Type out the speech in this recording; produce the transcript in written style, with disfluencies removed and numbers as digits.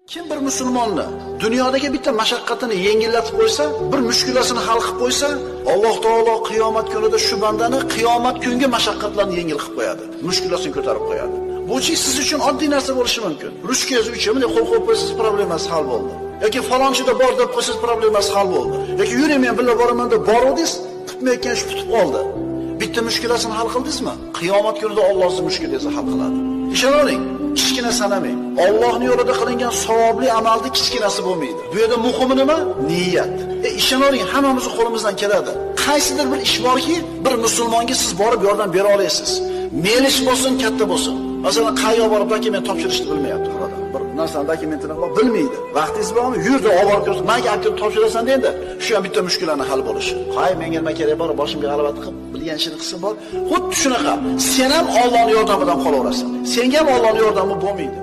Kim bir musulmonni dunyodagi bitta mashaqqatini yengillatib qo'ysa, bir mushkulasini hal qilib qo'ysa, Alloh taolo qiyomat kunida shu bandani qiyomat kungi mashaqqatlarni yengil qilib qo'yadi, mushkulasini ko'tarib qo'yadi. Bu siz uchun oddiy narsa bo'lishi mumkin. Ruchkangiz uchun bunday qo'l qo'yib qo'ysangiz problemasi hal bo'ldi. Yoki falonchida bor deb qo'ysangiz problemasi hal bo'ldi. Yoki yuring men birga boraman deb boruvdingiz, tutmayotgan ish tutib qoldi. Bitta mushkulasini hal qildingizmi? Qiyomat kunida Alloh sizning mushkulangizni hal qiladi. Ishoning, kichkina sanamang. Allohning yo'lida qilingan savobli amalni kichkinasi bo'lmaydi. Bu yerda muhimi nima? Niyat. Ishoning, hammamiz qo'limizdan keladi. Qaysidir bir ish borki, bir musulmonga siz borib yordam bera olasiz. Meni ish bo'lsin, katta bo'lsin. Masalan, qayerga borib dokument topshirishni bilmayapti birodar. Bir narsani dokumentini bilmaydi. Vaqtingiz bormi? Yurdi, olib borib, menga olib topshirasan deydi. Shu ham bitta mushkulani hal bo'lishi. Hay, menga nima kerak bor, boshimga g'alaba qilib, bilgan ishini qilsin bor. Xuddi shunaqa. Sen ham Allohning yordamidan qolaverasan. Senga ham Allohning yordami bo'lmaydi.